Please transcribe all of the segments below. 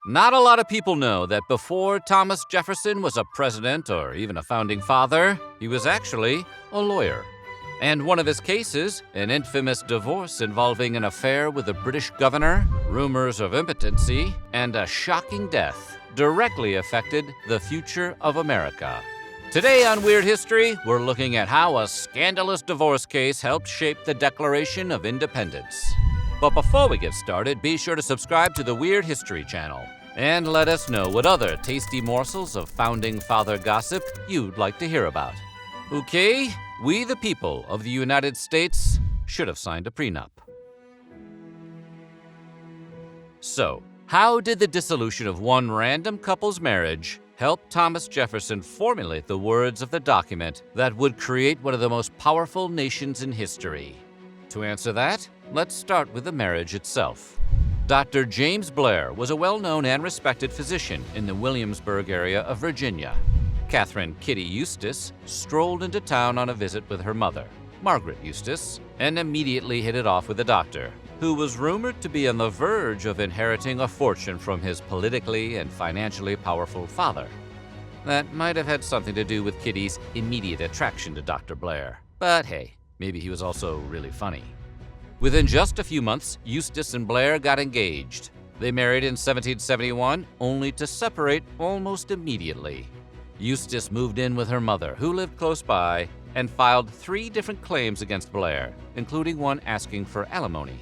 Not a lot of people know that before Thomas Jefferson was a president or even a founding father, he was actually a lawyer. And one of his cases, an infamous divorce involving an affair with a British governor, rumors of impotency, and a shocking death, directly affected the future of America. Today on Weird History, we're looking at how a scandalous divorce case helped shape the Declaration of Independence. But before we get started, be sure to subscribe to the Weird History channel and let us know what other tasty morsels of founding father gossip you'd like to hear about. Okay, we the people of the United States should have signed a prenup. So, how did the dissolution of one random couple's marriage help Thomas Jefferson formulate the words of the document that would create one of the most powerful nations in history? To answer that, let's start with the marriage itself. Dr. James Blair was a well-known and respected physician in the Williamsburg area of Virginia. Catherine Kitty Eustace strolled into town on a visit with her mother, Margaret Eustace, and immediately hit it off with the doctor, who was rumored to be on the verge of inheriting a fortune from his politically and financially powerful father. That might have had something to do with Kitty's immediate attraction to Dr. Blair, but hey, maybe he was also really funny. Within just a few months, Eustace and Blair got engaged. They married in 1771, only to separate almost immediately. Eustace moved in with her mother, who lived close by, and filed 3 different claims against Blair, including one asking for alimony.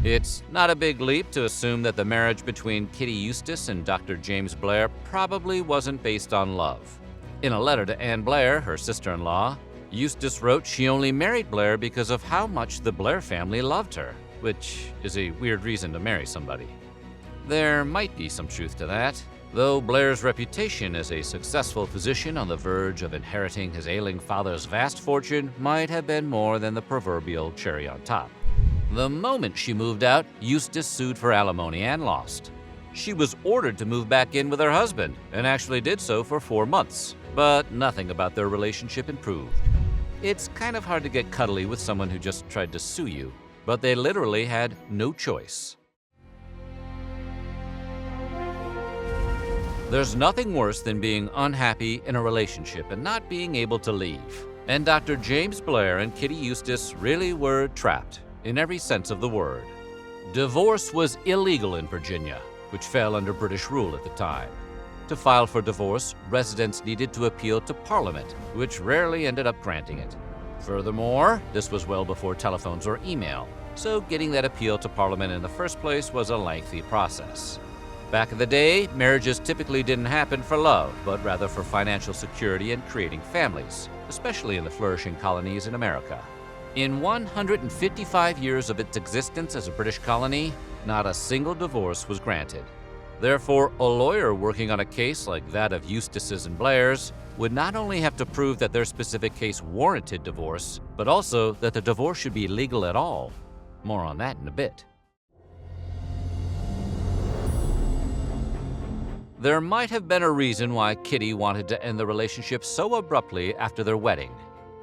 It's not a big leap to assume that the marriage between Kitty Eustace and Dr. James Blair probably wasn't based on love. In a letter to Anne Blair, her sister-in-law, Eustace wrote she only married Blair because of how much the Blair family loved her, which is a weird reason to marry somebody. There might be some truth to that, though Blair's reputation as a successful physician on the verge of inheriting his ailing father's vast fortune might have been more than the proverbial cherry on top. The moment she moved out, Eustace sued for alimony and lost. She was ordered to move back in with her husband, and actually did so for 4 months, but nothing about their relationship improved. It's kind of hard to get cuddly with someone who just tried to sue you, but they literally had no choice. There's nothing worse than being unhappy in a relationship and not being able to leave. And Dr. James Blair and Kitty Eustace really were trapped, in every sense of the word. Divorce was illegal in Virginia, which fell under British rule at the time. To file for divorce, residents needed to appeal to Parliament, which rarely ended up granting it. Furthermore, this was well before telephones or email, so getting that appeal to Parliament in the first place was a lengthy process. Back in the day, marriages typically didn't happen for love, but rather for financial security and creating families, especially in the flourishing colonies in America. In 155 years of its existence as a British colony, not a single divorce was granted. Therefore, a lawyer working on a case like that of Eustace's and Blair's would not only have to prove that their specific case warranted divorce, but also that the divorce should be legal at all. More on that in a bit. There might have been a reason why Kitty wanted to end the relationship so abruptly after their wedding.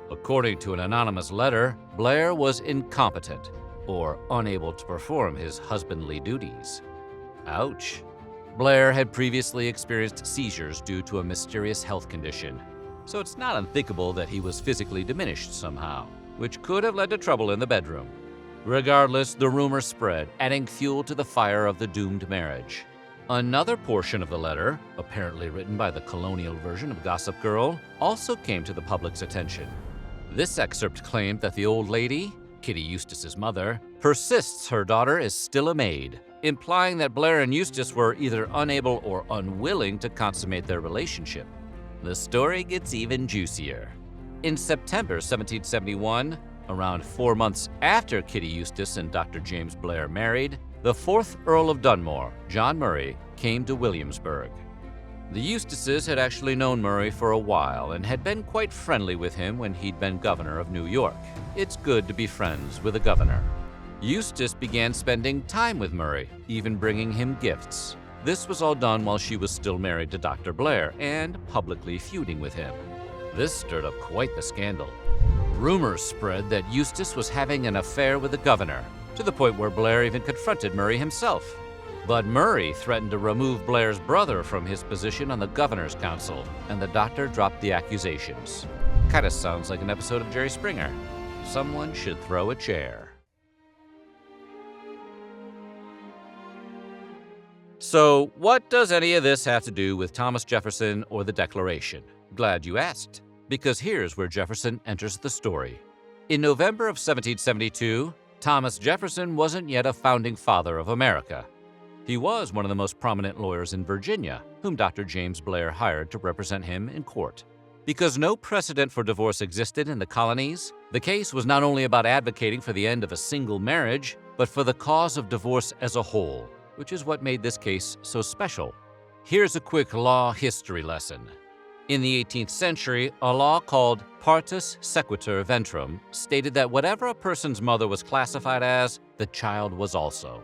According to an anonymous letter, Blair was incompetent, or unable to perform his husbandly duties. Ouch. Blair had previously experienced seizures due to a mysterious health condition, so it's not unthinkable that he was physically diminished somehow, which could have led to trouble in the bedroom. Regardless, the rumor spread, adding fuel to the fire of the doomed marriage. Another portion of the letter, apparently written by the colonial version of Gossip Girl, also came to the public's attention. This excerpt claimed that the old lady, Kitty Eustace's mother, persists her daughter is still a maid, implying that Blair and Eustace were either unable or unwilling to consummate their relationship. The story gets even juicier. In September 1771, around 4 months after Kitty Eustace and Dr. James Blair married, the 4th Earl of Dunmore, John Murray, came to Williamsburg. The Eustaces had actually known Murray for a while and had been quite friendly with him when he'd been governor of New York. It's good to be friends with a governor. Eustace began spending time with Murray, even bringing him gifts. This was all done while she was still married to Dr. Blair and publicly feuding with him. This stirred up quite the scandal. Rumors spread that Eustace was having an affair with the governor, to the point where Blair even confronted Murray himself. But Murray threatened to remove Blair's brother from his position on the governor's council, and the doctor dropped the accusations. Kinda sounds like an episode of Jerry Springer. Someone should throw a chair. So, what does any of this have to do with Thomas Jefferson or the Declaration? Glad you asked, because here's where Jefferson enters the story. In November of 1772, Thomas Jefferson wasn't yet a founding father of America. He was one of the most prominent lawyers in Virginia, whom Dr. James Blair hired to represent him in court. Because no precedent for divorce existed in the colonies, the case was not only about advocating for the end of a single marriage, but for the cause of divorce as a whole, which is what made this case so special. Here's a quick law history lesson. In the 18th century, a law called partus sequitur ventrum stated that whatever a person's mother was classified as, the child was also.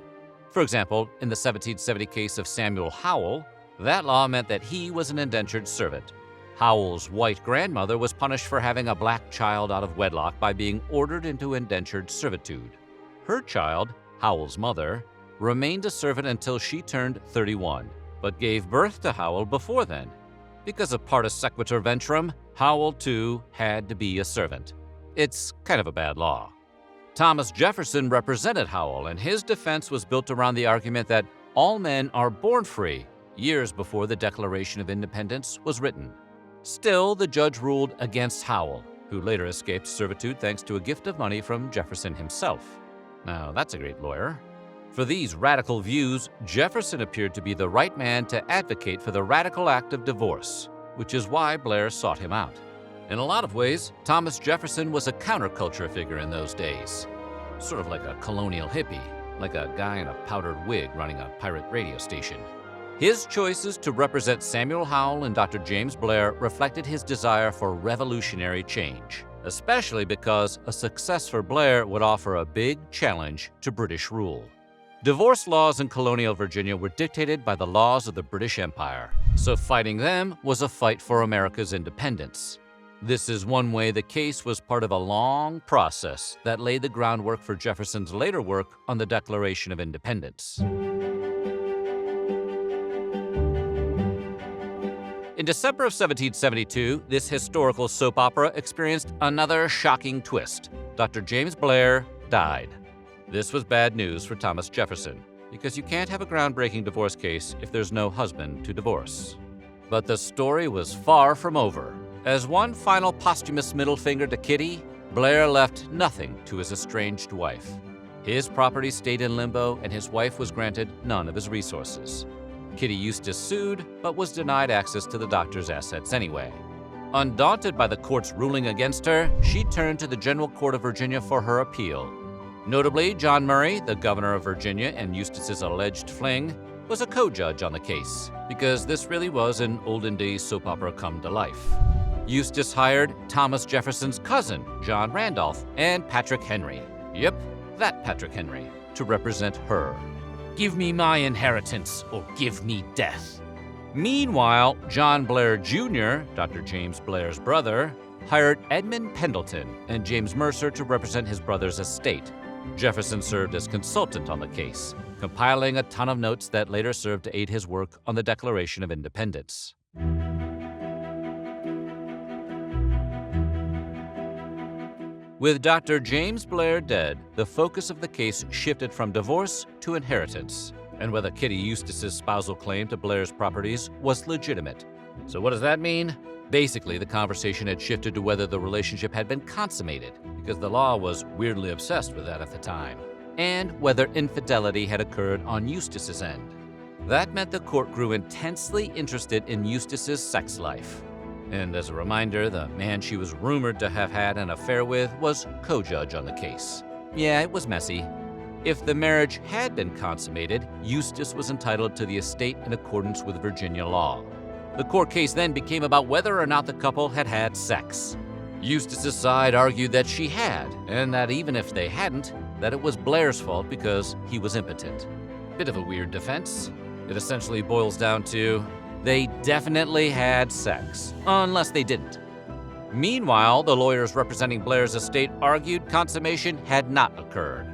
For example, in the 1770 case of Samuel Howell, that law meant that he was an indentured servant. Howell's white grandmother was punished for having a black child out of wedlock by being ordered into indentured servitude. Her child, Howell's mother, remained a servant until she turned 31, but gave birth to Howell before then. Because of partus sequitur ventrum, Howell too had to be a servant. It's kind of a bad law. Thomas Jefferson represented Howell, and his defense was built around the argument that all men are born free, years before the Declaration of Independence was written. Still, the judge ruled against Howell, who later escaped servitude thanks to a gift of money from Jefferson himself. Now, that's a great lawyer. For these radical views, Jefferson appeared to be the right man to advocate for the radical act of divorce, which is why Blair sought him out. In a lot of ways, Thomas Jefferson was a counterculture figure in those days. Sort of like a colonial hippie, like a guy in a powdered wig running a pirate radio station. His choices to represent Samuel Howell and Dr. James Blair reflected his desire for revolutionary change, especially because a success for Blair would offer a big challenge to British rule. Divorce laws in colonial Virginia were dictated by the laws of the British Empire, so fighting them was a fight for America's independence. This is one way the case was part of a long process that laid the groundwork for Jefferson's later work on the Declaration of Independence. In December of 1772, this historical soap opera experienced another shocking twist. Dr. James Blair died. This was bad news for Thomas Jefferson, because you can't have a groundbreaking divorce case if there's no husband to divorce. But the story was far from over. As one final posthumous middle finger to Kitty, Blair left nothing to his estranged wife. His property stayed in limbo, and his wife was granted none of his resources. Kitty Eustace sued, but was denied access to the doctor's assets anyway. Undaunted by the court's ruling against her, she turned to the General Court of Virginia for her appeal. Notably, John Murray, the governor of Virginia and Eustace's alleged fling, was a co-judge on the case, because this really was an olden days soap opera come to life. Eustace hired Thomas Jefferson's cousin, John Randolph, and Patrick Henry. Yep, that Patrick Henry, to represent her. Give me my inheritance or give me death. Meanwhile, John Blair Jr., Dr. James Blair's brother, hired Edmund Pendleton and James Mercer to represent his brother's estate. Jefferson served as consultant on the case, compiling a ton of notes that later served to aid his work on the Declaration of Independence. With Dr. James Blair dead, the focus of the case shifted from divorce to inheritance, and whether Kitty Eustace's spousal claim to Blair's properties was legitimate. So what does that mean? Basically, the conversation had shifted to whether the relationship had been consummated, because the law was weirdly obsessed with that at the time, and whether infidelity had occurred on Eustace's end. That meant the court grew intensely interested in Eustace's sex life. And as a reminder, the man she was rumored to have had an affair with was co-judge on the case. Yeah, it was messy. If the marriage had been consummated, Eustace was entitled to the estate in accordance with Virginia law. The court case then became about whether or not the couple had had sex. Eustace's side argued that she had, and that even if they hadn't, that it was Blair's fault because he was impotent. Bit of a weird defense. It essentially boils down to, they definitely had sex, unless they didn't. Meanwhile, the lawyers representing Blair's estate argued consummation had not occurred.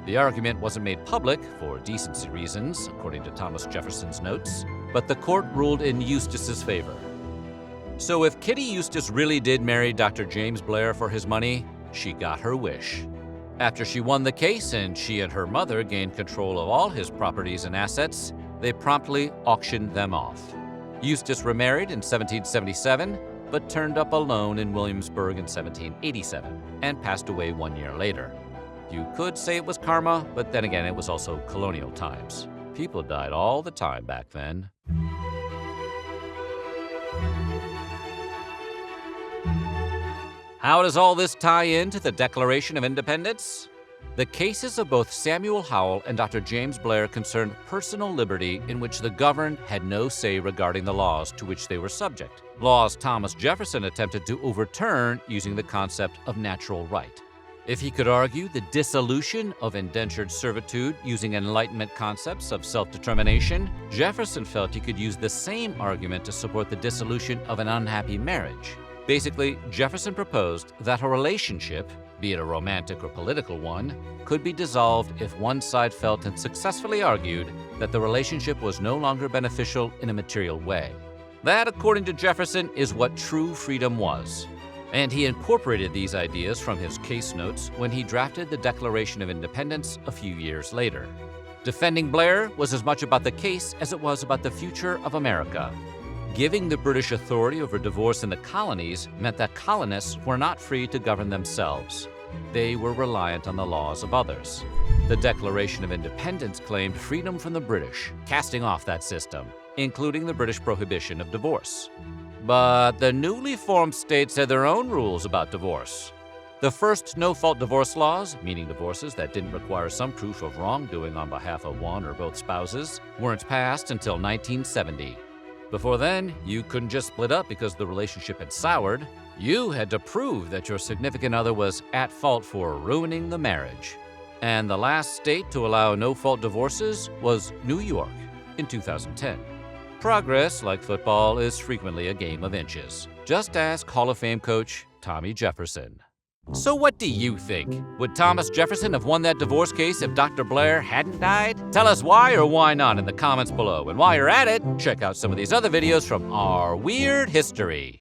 The argument wasn't made public for decency reasons, according to Thomas Jefferson's notes, but the court ruled in Eustace's favor. So if Kitty Eustace really did marry Dr. James Blair for his money, she got her wish. After she won the case and she and her mother gained control of all his properties and assets, they promptly auctioned them off. Eustace remarried in 1777, but turned up alone in Williamsburg in 1787 and passed away 1 year later. You could say it was karma, but then again, it was also colonial times. People died all the time back then. How does all this tie into the Declaration of Independence? The cases of both Samuel Howell and Dr. James Blair concerned personal liberty in which the governed had no say regarding the laws to which they were subject. Laws Thomas Jefferson attempted to overturn using the concept of natural right. If he could argue the dissolution of indentured servitude using Enlightenment concepts of self-determination, Jefferson felt he could use the same argument to support the dissolution of an unhappy marriage. Basically, Jefferson proposed that a relationship, be it a romantic or political one, could be dissolved if one side felt and successfully argued that the relationship was no longer beneficial in a material way. That, according to Jefferson, is what true freedom was. And he incorporated these ideas from his case notes when he drafted the Declaration of Independence a few years later. Defending Blair was as much about the case as it was about the future of America. Giving the British authority over divorce in the colonies meant that colonists were not free to govern themselves. They were reliant on the laws of others. The Declaration of Independence claimed freedom from the British, casting off that system, including the British prohibition of divorce. But the newly formed states had their own rules about divorce. The first no-fault divorce laws, meaning divorces that didn't require some proof of wrongdoing on behalf of one or both spouses, weren't passed until 1970. Before then, you couldn't just split up because the relationship had soured. You had to prove that your significant other was at fault for ruining the marriage. And the last state to allow no-fault divorces was New York in 2010. Progress, like football, is frequently a game of inches. Just ask Hall of Fame coach Tommy Jefferson. So what do you think? Would Thomas Jefferson have won that divorce case if Dr. Blair hadn't died? Tell us why or why not in the comments below. And while you're at it, check out some of these other videos from our weird history.